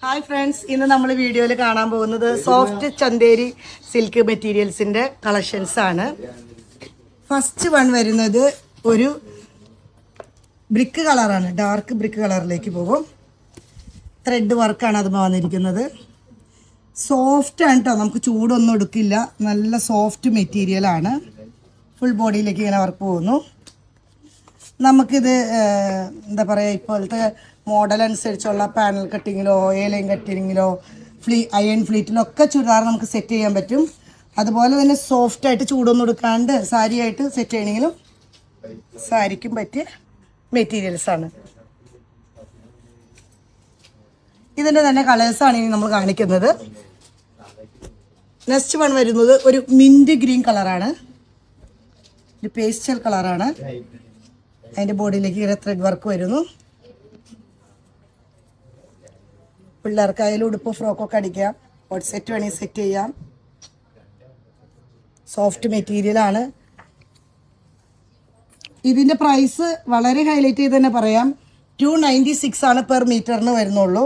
Hi friends, ഇന്ന് നമ്മൾ വീഡിയോയിൽ കാണാൻ പോകുന്നത് സോഫ്റ്റ് ചന്തേരി സിൽക്ക് മെറ്റീരിയൽസിൻ്റെ കളക്ഷൻസ് ആണ്. ഫസ്റ്റ് വൺ വരുന്നത് ഒരു ബ്രിക്ക് കളറാണ്, ഡാർക്ക് ബ്രിക്ക് കളറിലേക്ക് പോകും. ത്രെഡ് വർക്കാണ് അത് വന്നിരിക്കുന്നത്. സോഫ്റ്റ് ആണ് കേട്ടോ, നമുക്ക് ചൂടൊന്നും എടുക്കില്ല. നല്ല സോഫ്റ്റ് മെറ്റീരിയലാണ്. ഫുൾ ബോഡിയിലേക്ക് ഇങ്ങനെ വർക്ക് പോകുന്നു. നമുക്കിത് എന്താ പറയുക, ഇപ്പോഴത്തെ മോഡൽ അനുസരിച്ചുള്ള പാനൽ കട്ടിങ്ങിലോ എയർലൈൻ കട്ടിങ്ങിലോ അയൺ ഫ്ലീറ്റിലൊക്കെ ചുരിദാർ നമുക്ക് സെറ്റ് ചെയ്യാൻ പറ്റും. അതുപോലെ തന്നെ സോഫ്റ്റായിട്ട് ചൂടൊന്നും എടുക്കാണ്ട് സാരിയായിട്ട് സെറ്റ് ചെയ്യണമെങ്കിലും സാരിക്കും പറ്റിയ മെറ്റീരിയൽസാണ്. ഇതിൻ്റെ തന്നെ കളേഴ്സാണ് ഇനി നമ്മൾ കാണിക്കുന്നത്. നെക്സ്റ്റ് വൺ വരുന്നത് ഒരു മിൻറ്റ് ഗ്രീൻ കളറാണ്, ഒരു പേസ്റ്റൽ കളറാണ്. അതിൻ്റെ ബോഡിയിലേക്ക് ഇങ്ങനെ ത്രെഡ് വർക്ക് വരുന്നു. പിള്ളേർക്കായാലും ഉടുപ്പ് ഫ്രോക്കൊക്കെ അടിക്കാം, ഹോട്ട് സെറ്റ് വേണമെങ്കിൽ സെറ്റ് ചെയ്യാം. സോഫ്റ്റ് മെറ്റീരിയലാണ്. ഇതിൻ്റെ പ്രൈസ് വളരെ ഹൈലൈറ്റ് ചെയ്ത് തന്നെ പറയാം, 296 ആണ് പെർ മീറ്ററിന് വരുന്നുള്ളൂ.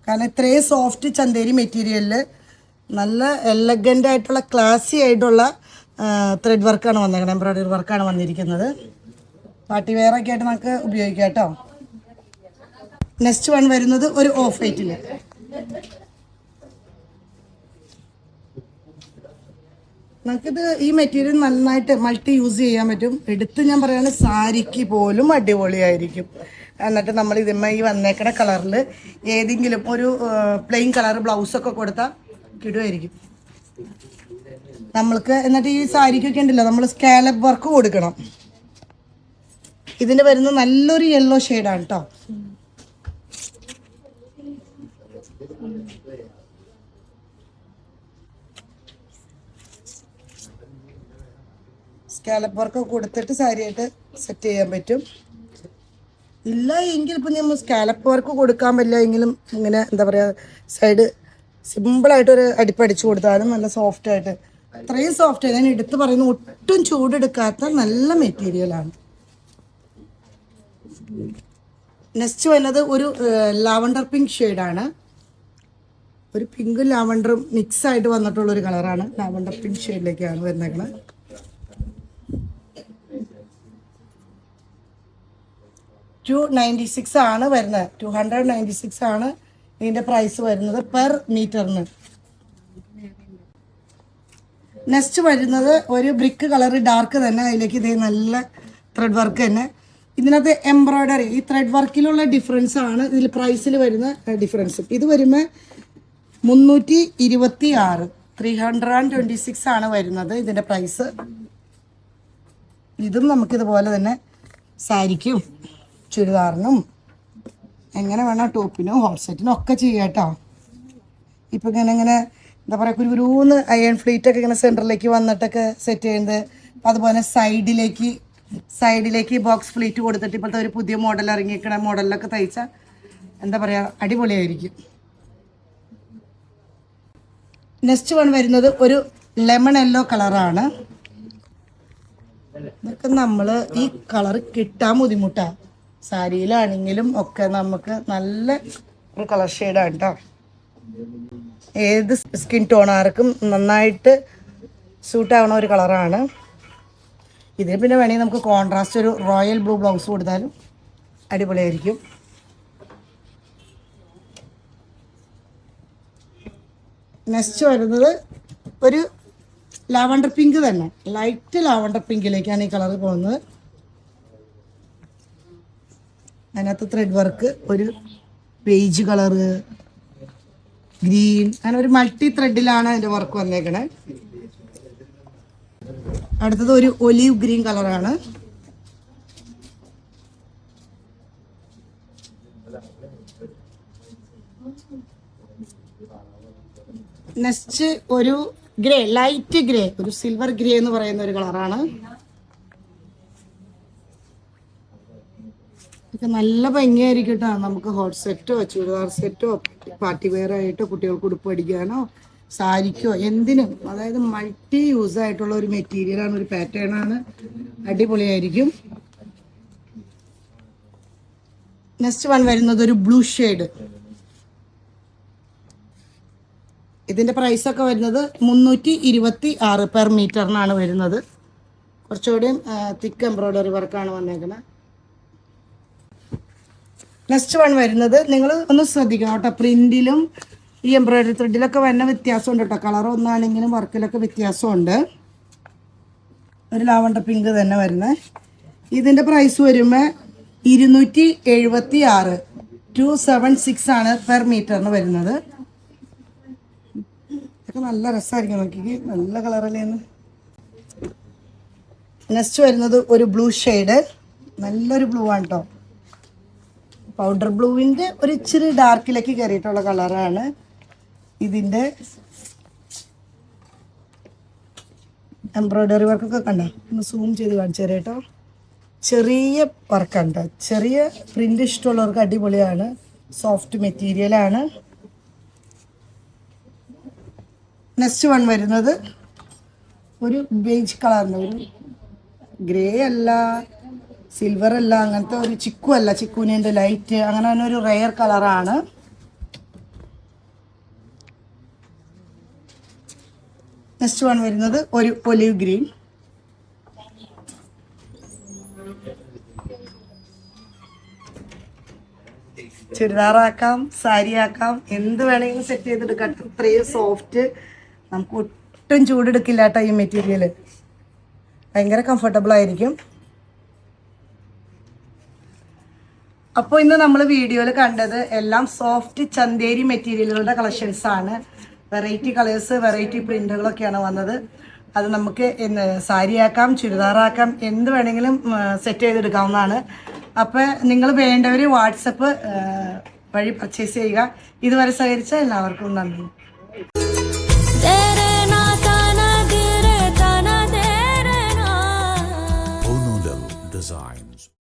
കാരണം ഇത്രയും സോഫ്റ്റ് ചന്തേരി മെറ്റീരിയലിൽ നല്ല എലഗൻ്റ് ആയിട്ടുള്ള ക്ലാസി ആയിട്ടുള്ള ത്രെഡ് വർക്കാണ് വന്നേക്കുന്നത്, എംബ്രോയ്ഡറി വർക്കാണ് വന്നിരിക്കുന്നത്. പാർട്ടി വെയറൊക്കെ ആയിട്ട് നമുക്ക് ഉപയോഗിക്കാം കേട്ടോ. നെക്സ്റ്റ് വൺ വരുന്നത് ഒരു ഓഫ് വൈറ്റിൽ. നമുക്കിത് ഈ മെറ്റീരിയൽ നന്നായിട്ട് മൾട്ടി യൂസ് ചെയ്യാൻ പറ്റും. എടുത്ത് ഞാൻ പറയുകയാണെങ്കിൽ സാരിക്ക് പോലും അടിപൊളിയായിരിക്കും. എന്നിട്ട് നമ്മൾ ഇതിന്മേൽ ഈ വന്നേക്കണ കളറിൽ ഏതെങ്കിലും ഒരു പ്ലെയിൻ കളർ ബ്ലൗസൊക്കെ കൊടുത്താൽ കിടുമായിരിക്കും നമ്മൾക്ക്. എന്നിട്ട് ഈ സാരിക്കൊക്കെ ഉണ്ടല്ലോ, നമ്മൾ സ്കാലപ്പ് വർക്ക് കൊടുക്കണം. ഇതിന് വരുന്ന നല്ലൊരു യെല്ലോ ഷെയ്ഡാണ് കേട്ടോ. സ്കാലപ്പ് വർക്ക് കൊടുത്തിട്ട് സാരിയായിട്ട് സെറ്റ് ചെയ്യാൻ പറ്റും. ഇല്ല എങ്കിൽ ഇപ്പം നമ്മൾ സ്കാലപ്പ് വർക്ക് കൊടുക്കാൻ പറ്റില്ല എങ്കിലും ഇങ്ങനെ എന്താ പറയുക, സൈഡ് സിമ്പിളായിട്ടൊരു അടിപ്പടിച്ചു കൊടുത്താലും നല്ല സോഫ്റ്റായിട്ട്, അത്രയും സോഫ്റ്റ്. ഞാൻ എടുത്ത് പറയുന്നു, ഒട്ടും ചൂടെടുക്കാത്ത നല്ല മെറ്റീരിയലാണ്. നെക്സ്റ്റ് വരുന്നത് ഒരു ലാവണ്ടർ പിങ്ക് ഷെയ്ഡാണ്. ഒരു പിങ്കും ലാവണ്ടറും മിക്സ് ആയിട്ട് വന്നിട്ടുള്ളൊരു കളറാണ്. Lavender pink ഷെയ്ഡിലേക്കാണ് വരുന്നേക്കുന്നത്. $296 ആണ് വരുന്നത്. 296 ആണ് ഇതിൻ്റെ പ്രൈസ് വരുന്നത് പെർ മീറ്ററിന്. നെക്സ്റ്റ് വരുന്നത് ഒരു ബ്രിക്ക് കളർ ഡാർക്ക് തന്നെ, അതിലേക്ക് ഇതേ നല്ല ത്രെഡ് വർക്ക് തന്നെ. ഇതിനകത്ത് എംബ്രോയ്ഡറി, ഈ ത്രെഡ് വർക്കിലുള്ള ഡിഫറൻസ് ആണ് ഇതിൽ പ്രൈസിൽ വരുന്ന ഡിഫറൻസ്. ഇത് വരുമ്പോൾ 326, 326 ആണ് വരുന്നത് ഇതിൻ്റെ പ്രൈസ്. ഇതും നമുക്കിതുപോലെ തന്നെ സാരിക്കും ചുരിദാറിനും എങ്ങനെ വേണം, ടോപ്പിനും ഹോട്ട് സെറ്റിനും ഒക്കെ ചെയ്യാം കേട്ടോ. ഇപ്പം ഇങ്ങനെ എന്താ പറയുക, കുരുന്ന് അയൺ ഫ്ലീറ്റൊക്കെ ഇങ്ങനെ സെൻറ്ററിലേക്ക് വന്നിട്ടൊക്കെ സെറ്റ് ചെയ്യുന്നത്. അപ്പം അതുപോലെ സൈഡിലേക്ക് ബോക്സ് ഫ്ലീറ്റ് കൊടുത്തിട്ട് ഇപ്പോഴത്തെ ഒരു പുതിയ മോഡൽ ഇറങ്ങിയിരിക്കണ മോഡലിലൊക്കെ തയ്ച്ചാൽ എന്താ പറയുക, അടിപൊളിയായിരിക്കും. നെക്സ്റ്റ് വൺ വരുന്നത് ഒരു ലെമൺ യെല്ലോ കളറാണ്. ഇതൊക്കെ നമ്മൾ ഈ കളർ കിട്ടാൻ ബുദ്ധിമുട്ടാണ്. സാരിയിലാണെങ്കിലും ഒക്കെ നമുക്ക് നല്ല ഒരു കളർ ഷെയ്ഡാണ് കേട്ടോ. ഏത് സ്കിൻ ടോണാർക്കും നന്നായിട്ട് സൂട്ടാവണ ഒരു കളറാണ്. ഇതിന് പിന്നെ വേണമെങ്കിൽ നമുക്ക് കോൺട്രാസ്റ്റ് ഒരു റോയൽ ബ്ലൂ ബ്ലൗസ് കൊടുത്താലും അടിപൊളിയായിരിക്കും. നെക്സ്റ്റ് വരുന്നത് ഒരു ലാവണ്ടർ പിങ്ക് തന്നെ, ലൈറ്റ് ലാവണ്ടർ പിങ്കിലേക്കാണ് ഈ കളർ പോകുന്നത്. അതിനകത്ത് ത്രെഡ് വർക്ക്, ഒരു പേജ് കളറ്, ഗ്രീൻ, അങ്ങനെ ഒരു മൾട്ടി ത്രെഡിലാണ് അതിൻ്റെ വർക്ക് വന്നേക്കണേ. അടുത്തത് ഒരു ഒലീവ് ഗ്രീൻ കളറാണ്. നെക്സ്റ്റ് ഒരു ഗ്രേ, ലൈറ്റ് ഗ്രേ, ഒരു സിൽവർ ഗ്രേ എന്ന് പറയുന്ന ഒരു കളറാണ്. ഇതൊക്കെ നല്ല ഭംഗിയായിരിക്കും കേട്ടോ. നമുക്ക് ഹോട്ട് സെറ്റോ ചുരിദാർ സെറ്റോ പാർട്ടി വെയർ ആയിട്ടോ കുട്ടികൾക്ക് ഉടുപ്പ് അടിക്കാനോ സാരിക്കോ എന്തിനും, അതായത് മൾട്ടി യൂസ് ആയിട്ടുള്ള ഒരു മെറ്റീരിയലാണ്, ഒരു പാറ്റേൺ ആണ്. അടിപൊളിയായിരിക്കും. നെക്സ്റ്റ് വൺ വരുന്നത് ഒരു ബ്ലൂ ഷെയ്ഡ്, ഇതിൻ്റെ പ്രൈസൊക്കെ വരുന്നത് 326 പെർ മീറ്ററിനാണ് വരുന്നത്. കുറച്ചുകൂടിയും തിക്ക് എംബ്രോയ്ഡറി വർക്കാണ് വന്നേക്കുന്നത്. നെക്സ്റ്റ് വൺ വരുന്നത് നിങ്ങൾ ഒന്ന് ശ്രദ്ധിക്കണം കേട്ടോ. പ്രിൻറ്റിലും ഈ എംബ്രോയ്ഡറി ത്രെഡിലൊക്കെ വരുന്ന വ്യത്യാസമുണ്ട് കേട്ടോ. കളർ ഒന്നാണെങ്കിലും വർക്കിലൊക്കെ വ്യത്യാസമുണ്ട്. ഒരു ലാവണ്ടർ പിങ്ക് തന്നെ വരുന്നത്. ഇതിൻ്റെ പ്രൈസ് വരുമ്പോൾ 276 276 ആണ് പെർ മീറ്ററിന് വരുന്നത്. ഇതൊക്കെ നല്ല രസമായിരിക്കും, നോക്കിക്ക് നല്ല കളറല്ലേന്ന്. നെക്സ്റ്റ് വരുന്നത് ഒരു ബ്ലൂ ഷെയ്ഡ്, നല്ലൊരു ബ്ലൂ ആണ് കേട്ടോ. പൗഡർ ബ്ലൂവിൻ്റെ ഒരു ഇച്ചിരി ഡാർക്കിലേക്ക് കയറിയിട്ടുള്ള കളറാണ്. ഇതിൻ്റെ എംബ്രോയ്ഡറി വർക്കൊക്കെ കണ്ടോ, ഒന്ന് സൂം ചെയ്ത് കാണിച്ചു തരാം കേട്ടോ. ചെറിയ വർക്കുണ്ട്, ചെറിയ പ്രിൻ്റ് ഇഷ്ടമുള്ളവർക്ക് അടിപൊളിയാണ്. സോഫ്റ്റ് മെറ്റീരിയലാണ്. നെക്സ്റ്റ് വൺ വരുന്നത് ഒരു ബേജ് കളറിൻ്റെ, ഒരു ഗ്രേ അല്ല സിൽവർ അല്ല, അങ്ങനത്തെ ഒരു ചിക്കു അല്ല, ചിക്കുവിൻ്റെ ലൈറ്റ് അങ്ങനെ തന്നെ ഒരു റെയർ കളറാണ്. നെക്സ്റ്റ് വൺ വരുന്നത് ഒരു ഒലിവ് ഗ്രീൻ. ചുരിദാറാക്കാം, സാരി ആക്കാം, എന്ത് വേണമെങ്കിലും സെറ്റ് ചെയ്തെടുക്കാം. ഇത്രയും സോഫ്റ്റ്, നമുക്ക് ഒട്ടും ചൂടെടുക്കില്ല കേട്ടോ. ഈ മെറ്റീരിയൽ ഭയങ്കര കംഫർട്ടബിൾ ആയിരിക്കും. അപ്പോൾ ഇന്ന് നമ്മൾ വീഡിയോയിൽ കണ്ടത് എല്ലാം സോഫ്റ്റ് ചന്തേരി മെറ്റീരിയലുകളുടെ കളക്ഷൻസ് ആണ്. വെറൈറ്റി കളേഴ്സ്, വെറൈറ്റി പ്രിൻ്റുകളൊക്കെയാണ് വന്നത്. അത് നമുക്ക് സാരിയാക്കാം, ചുരിദാറാക്കാം, എന്ത് വേണമെങ്കിലും സെറ്റ് ചെയ്തെടുക്കാവുന്നതാണ്. അപ്പോൾ നിങ്ങൾ വേണ്ടവർ വാട്സപ്പ് വഴി പർച്ചേസ് ചെയ്യുക. ഇതുവരെ സഹകരിച്ച എല്ലാവർക്കും നന്ദി. Onodal Design.